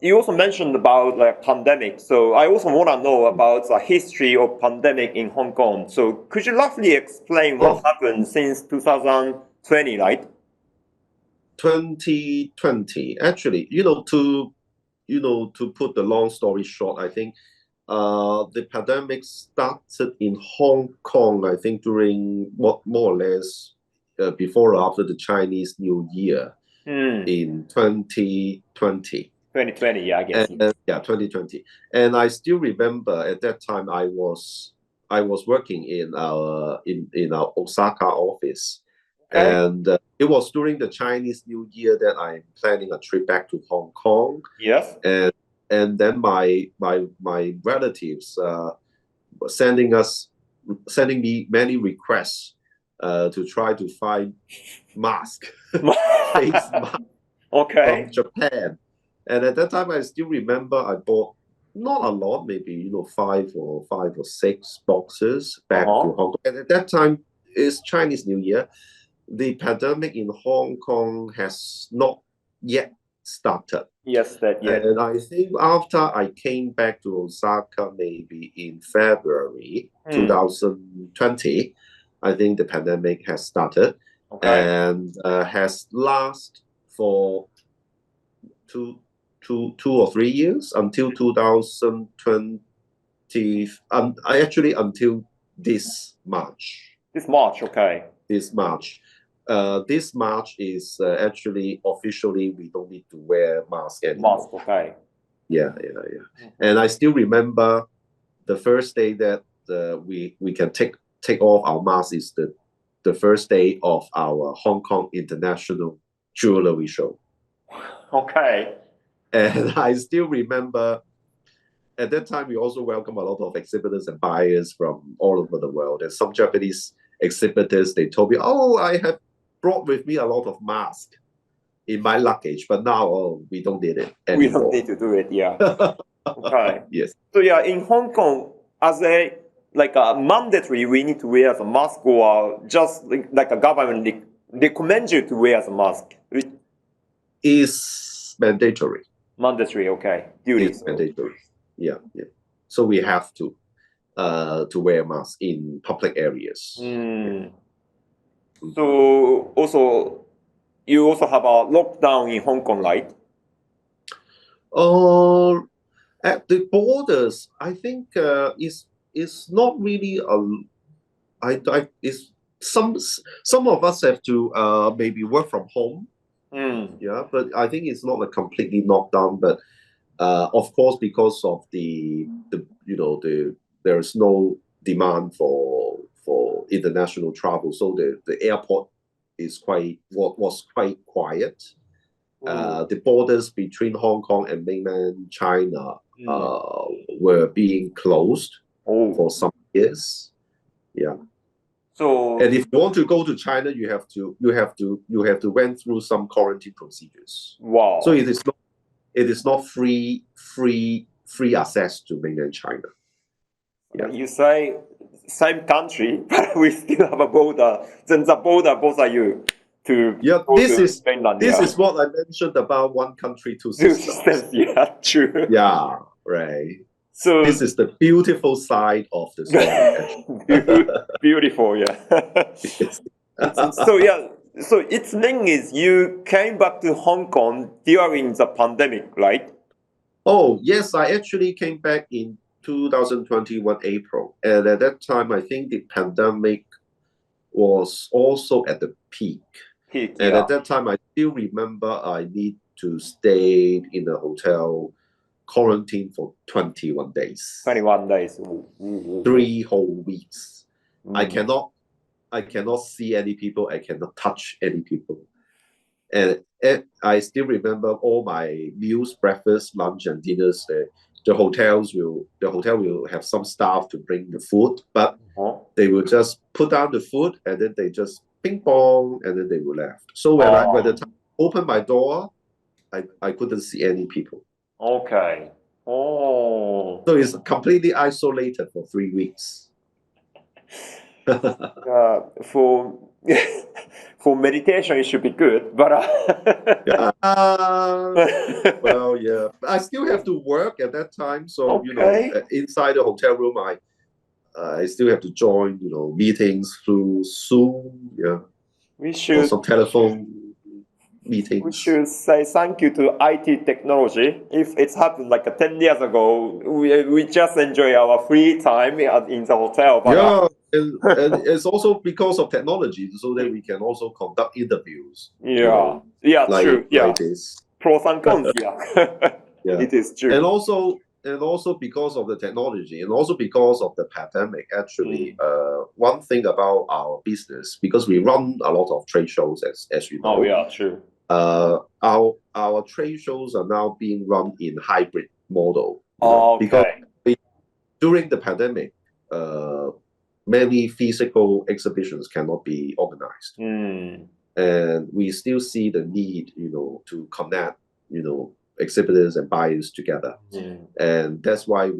you also mentioned about like pandemic. So I also want to know about the history of pandemic in Hong Kong. So could you roughly explain what happened since 2020, right? 2020. Actually, to put the long story short, I think the pandemic started in Hong Kong, I think during more or less before or after the Chinese New Year in 2020. 2020, yeah, I guess. Yeah, 2020. And I still remember at that time I was working in our Osaka office. Okay. And it was during the Chinese New Year that I'm planning a trip back to Hong Kong. Yes. And then my relatives were sending me many requests to try to find face mask okay. from Japan. And at that time, I still remember I bought not a lot, maybe 5 or 6 boxes back to Hong Kong. And at that time, it's Chinese New Year. The pandemic in Hong Kong has not yet started. Yes, that yet. And I think after I came back to Osaka, maybe in February 2020, I think the pandemic has started and has lasted for two or 3 years until 2020. Actually, until this March. This March, okay. This March. This March is actually officially we don't need to wear mask anymore. Mask, okay. Yeah. And I still remember the first day that we can take off our mask is the first day of our Hong Kong International Jewelry Show. Okay. And I still remember at that time we also welcome a lot of exhibitors and buyers from all over the world. And some Japanese exhibitors, they told me, "Oh, I have brought with me a lot of masks in my luggage, but now we don't need it anymore." We don't need to do it, yeah. Okay. Yes. So yeah, in Hong Kong, as a mandatory, we need to wear a mask, or just like a government recommends you to wear a mask? Is mandatory. Mandatory, okay. Duty. It's mandatory. Yeah. So we have to wear masks in public areas. Yeah. So also, you also have a lockdown in Hong Kong, right? At the borders, I think it's not really some of us have to maybe work from home. Yeah, but I think it's not a completely lockdown. But of course, because of there is no demand for international travel, so the airport was quite quiet. The borders between Hong Kong and mainland China were being closed for some years. Yeah. So, and if you want to go to China, you have to went through some quarantine procedures. Wow. So it is not free access to mainland China. Yeah. You say same country, but we still have a border. Then the border bothers you to this is Finland. This is what I mentioned about one country, two systems. Yeah, true. Yeah, right. So this is the beautiful side of the story. Beautiful, yeah. Yes. So its thing is you came back to Hong Kong during the pandemic, right? Oh yes, I actually came back in 2021 April, and at that time I think the pandemic was also at the peak. And at that time I still remember I need to stay in a hotel quarantine for 21 days. 21 days. 3 whole weeks. I cannot see any people. I cannot touch any people. And I still remember all my meals, breakfast, lunch, and dinners. The hotel will have some staff to bring the food, but they will just put down the food and then they just ping pong and then they will left. So when I opened my door, I couldn't see any people. Okay. Oh. So it's completely isolated for 3 weeks. For for meditation, it should be good, but Yeah. Well, yeah. I still have to work at that time, so inside the hotel room, I still have to join meetings through Zoom, we or should some telephone we meetings. should say thank you to IT technology. If it's happened like 10 years ago, we just enjoy our free time in the hotel. But, Yeah, and it's also because of technology, so that we can also conduct interviews. yeah, true. Yeah, Like this. pros and cons. Yeah, Yeah. it is true. And also because of the technology, and also because of the pandemic, actually, one thing about our business, because we run a lot of trade shows, as you know. Oh yeah, true. Our trade shows are now being run in hybrid model. Because during the pandemic, many physical exhibitions cannot be organized, and we still see the need, to connect, exhibitors and buyers together, and that's why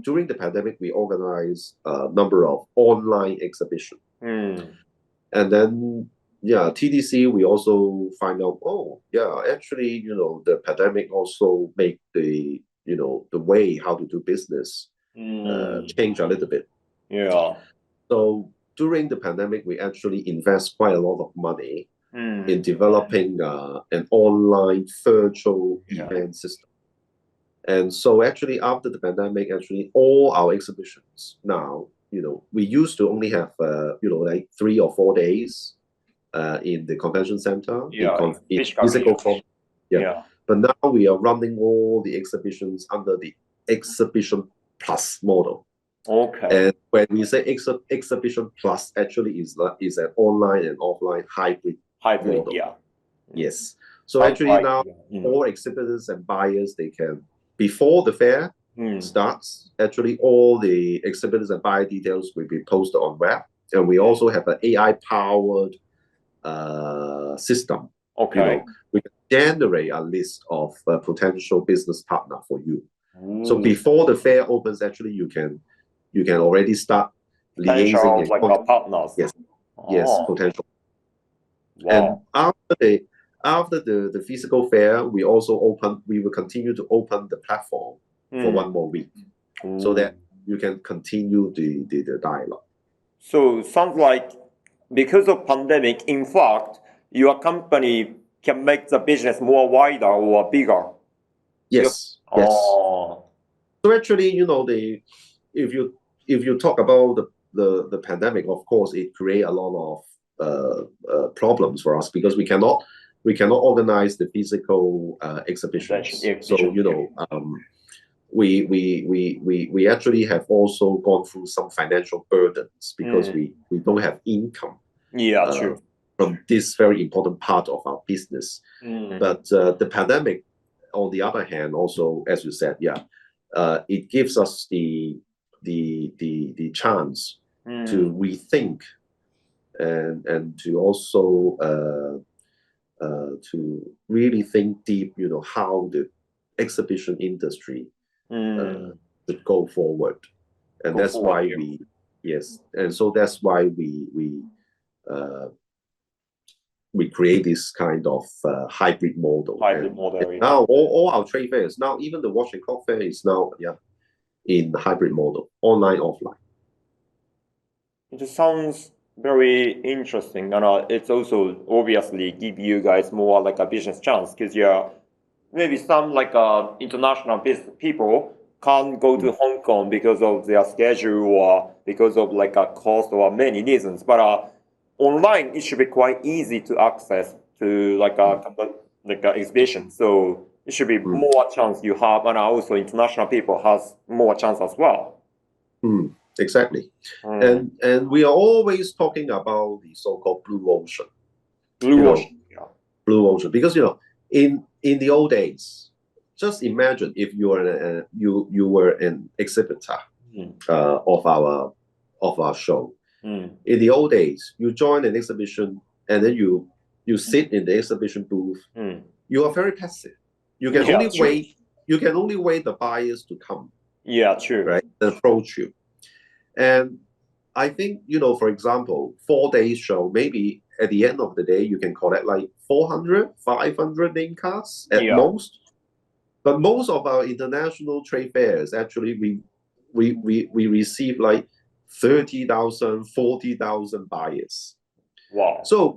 during the pandemic we organize a number of online exhibitions, and then TDC we also find out, actually, the pandemic also make the way how to do business change a little bit. Yeah. So during the pandemic, we actually invest quite a lot of money in developing an online virtual event system. And so actually after the pandemic, actually all our exhibitions now, we used to only have, like 3 or 4 days in the convention center, in physical form. But now we are running all the exhibitions under the Exhibition Plus model. And when we say Exhibition Plus, actually is an online and offline hybrid model. Yes. So actually now all exhibitors and buyers, they can, before the fair starts, actually all the exhibitors and buyer details will be posted on web. And we also have an AI-powered system. We can generate a list of potential business partner for you. So before the fair opens, actually you can already start liaising like our partners. Yes, potential. Wow. And after the physical fair, we will continue to open the platform for 1 more week, so that you can continue the dialogue. So sounds like because of pandemic, in fact, your company can make the business more wider or bigger. Yes. So actually, if you talk about the pandemic, of course, it create a lot of problems for us, because we cannot organize the physical exhibitions. So we actually have also gone through some financial burdens, because we don't have income. True. From this very important part of our business. But the pandemic, on the other hand, also, as you said, it gives us the chance to rethink and to also to really think deep, how the exhibition industry should go forward. And that's why that's why we create this kind of hybrid model. Now all our trade fairs, now even the watch and clock fair is now in the hybrid model, online, offline. It sounds very interesting, and it's also obviously give you guys more like a business chance, because maybe some like international business people can't go to Hong Kong because of their schedule or because of like a cost or many reasons, but online it should be quite easy to access to like a exhibition. So it should be more chance you have, and also international people has more chance as well. Exactly. And we are always talking about the so-called blue ocean. Blue ocean, because in the old days, just imagine if you were an exhibitor of our show. In the old days, you join an exhibition and then you sit in the exhibition booth. You are very passive. You can only wait. You can only wait the buyers to come. True. Right, and approach you. And I think, for example, 4 days show, maybe at the end of the day, you can collect like 400, 500 name cards at most. But most of our international trade fairs, actually, we receive like 30,000, 40,000 buyers. Wow. So,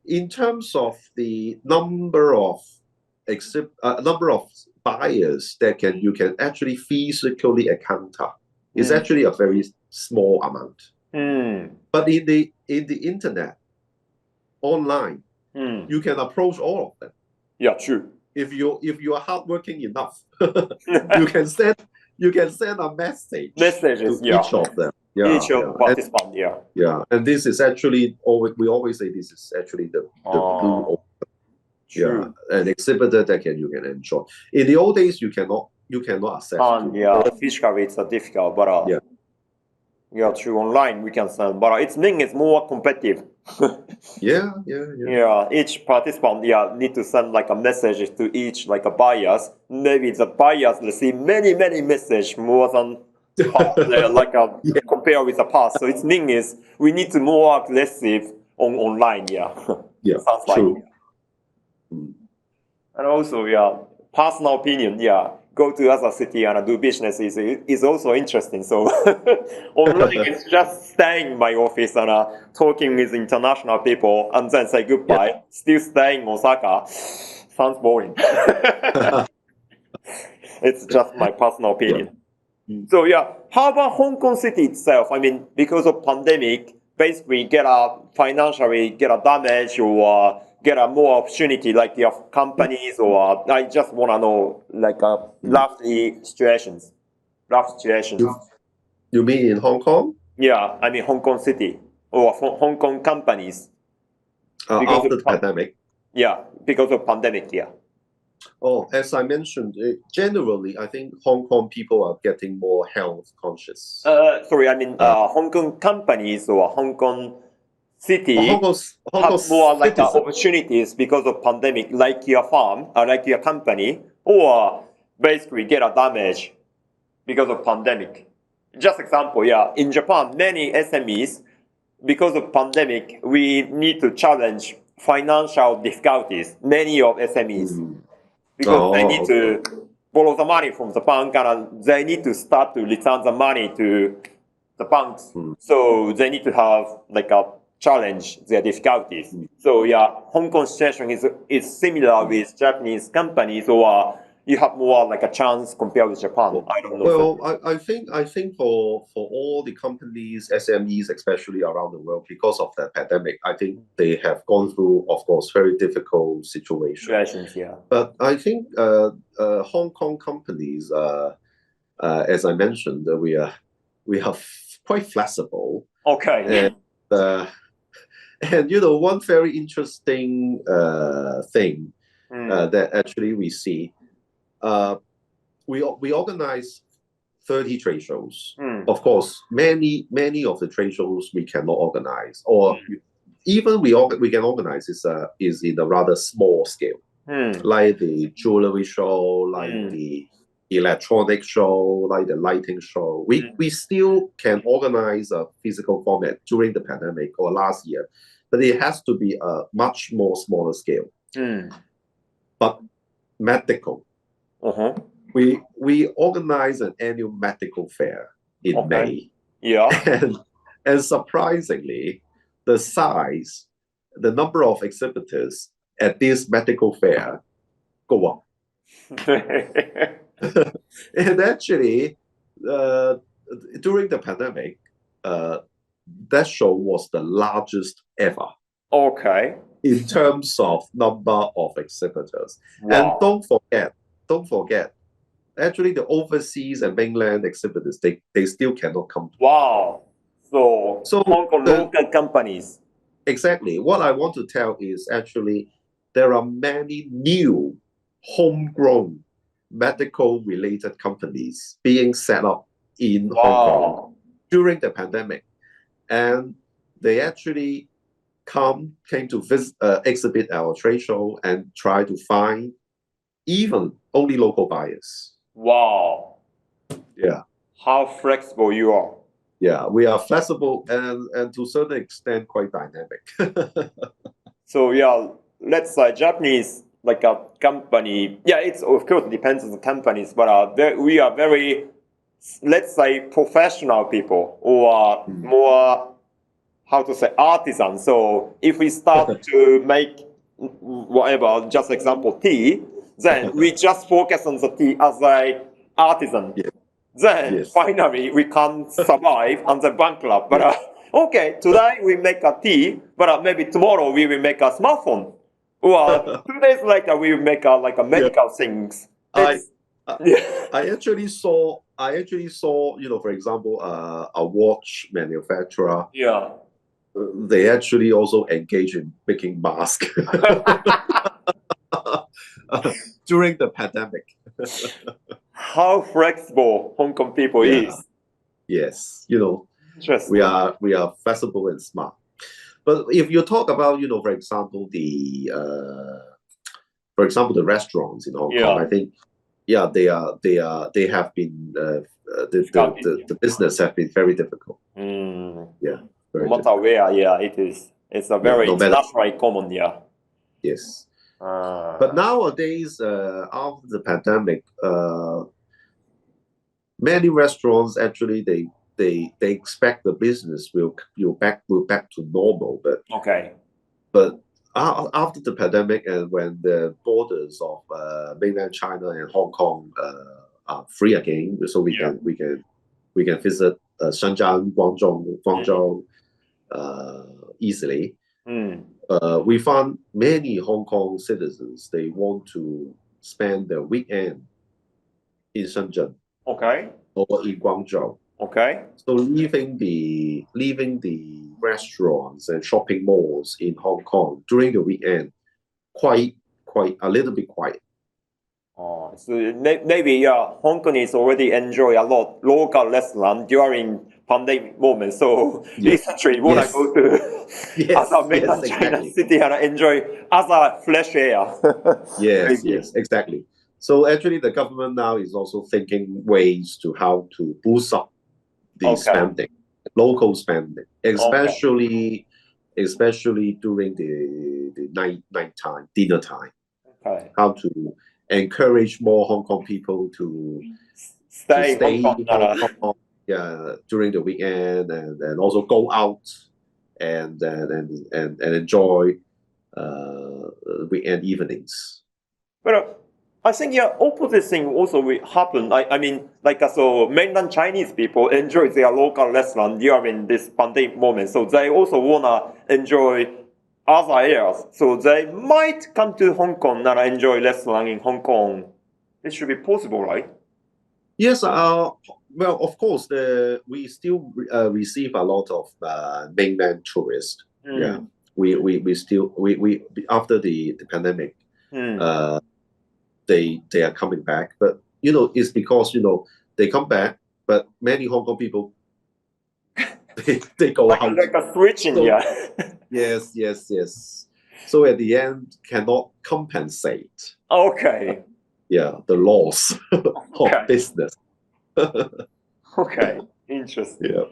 in terms of the number of buyers that you can actually physically encounter, is actually a very small amount. But in the internet, online, you can approach all of them. Yeah, true. If you are hardworking enough, you can send a message to each of them. Each of participants, and this is actually we always say this is actually the blue ocean. An exhibitor that you can enjoy. In the old days, you cannot access. Physically it's difficult, but through online we can send, but it's mean it's more competitive. Each participant need to send like a message to each like a buyers. Maybe the buyers receive many message more than compare with the past. So its mean is we need to more aggressive online. Sounds true. Like. And also personal opinion. Go to other city and do business is also interesting. So online it's just staying in my office and talking with international people and then say goodbye. Still staying in Osaka. Sounds boring. It's just my personal opinion. So how about Hong Kong city itself? I mean, because of pandemic, basically get a financially get a damage or get a more opportunity like your companies, or I just want to know like rough situations. You mean in Hong Kong? Yeah, I mean Hong Kong city or Hong Kong companies. After the pandemic? Yeah, because of pandemic, Oh, as I mentioned, generally, I think Hong Kong people are getting more health conscious. Sorry, I mean Hong Kong companies or Hong Kong city Hong Kong have more like opportunities because of pandemic, like your farm or like your company, or basically get a damage because of pandemic. Just example, in Japan, many SMEs, because of pandemic, we need to challenge financial difficulties, many of SMEs. Because they need to borrow the money from the bank and they need to start to return the money to the banks. So they need to have like a challenge their difficulties. So Hong Kong situation is similar with Japanese companies, or you have more like a chance compared with Japan. I don't know. Well, I think for all the companies, SMEs, especially around the world, because of the pandemic, I think they have gone through, of course, very difficult situations. But I think Hong Kong companies, as I mentioned, we are quite flexible. Okay. And one very interesting thing that actually we see. We organize 30 trade shows. Of course, many of the trade shows we cannot organize, or even we can organize is in a rather small scale, like the jewelry show, like the electronic show, like the lighting show. We still can organize a physical format during the pandemic or last year, but it has to be a much more smaller scale. But medical. We organize an annual medical fair in May. And surprisingly, the number of exhibitors at this medical fair go up. And actually, during the pandemic, that show was the largest ever. In terms of number of exhibitors. And don't forget, actually the overseas and mainland exhibitors, they still cannot come. So Hong Kong local companies. Exactly. What I want to tell is actually there are many new homegrown medical related companies being set up in Hong Kong during the pandemic. And they actually came to visit, exhibit our trade show and try to find even only local buyers. Wow. Yeah. How flexible you are. Yeah, we are flexible and to a certain extent quite dynamic. So yeah, let's say Japanese like a company. Yeah, it's of course depends on the companies, but we are very, let's say, professional people or more, how to say, artisan. So if we start to make whatever, just example tea, then we just focus on the tea as a artisan. Yeah. Then finally we can't survive and then bankrupt. But okay, today we make a tea, but maybe tomorrow we will make a smartphone. Or 2 days later we will make a medical things. I actually saw, for example, a watch manufacturer. Yeah. They actually also engage in making masks during the pandemic. How flexible Hong Kong people is. Yes, Interesting. we are flexible and smart. But if you talk about, for example, the restaurants in Hong Kong, I think, they have been the business have been very difficult. Yeah. No matter where, it is. It's a very international common, Yes. But nowadays, after the pandemic, many restaurants actually they expect the business will back to normal. But after the pandemic and when the borders of mainland China and Hong Kong are free again, so we can visit Shenzhen, Guangzhou easily. We found many Hong Kong citizens, they want to spend their weekend in Shenzhen or in Guangzhou. So leaving the restaurants and shopping malls in Hong Kong during the weekend, quite a little bit quiet. So maybe Hong Kongers already enjoy a lot local restaurant during pandemic moment. So recently, when I go to other mainland China city and I enjoy other fresh air. Yes, exactly. So actually, the government now is also thinking ways to how to boost up the spending, local spending, especially during the nighttime, dinner time. How to encourage more Hong Kong people to stay in Hong Kong, during the weekend and also go out and enjoy weekend evenings. But I think opposite thing also will happen. I mean, so mainland Chinese people enjoy their local restaurant during this pandemic moment, so they also wanna enjoy other areas. So they might come to Hong Kong and enjoy restaurant in Hong Kong. It should be possible, right? Yes. Well, of course, we still receive a lot of mainland tourists. Yeah. We still after the pandemic, they are coming back. But it's because they come back, but many Hong Kong people they go out. Like a switching, Yes. So at the end, cannot compensate. Yeah, the loss of business. Interesting. Yeah.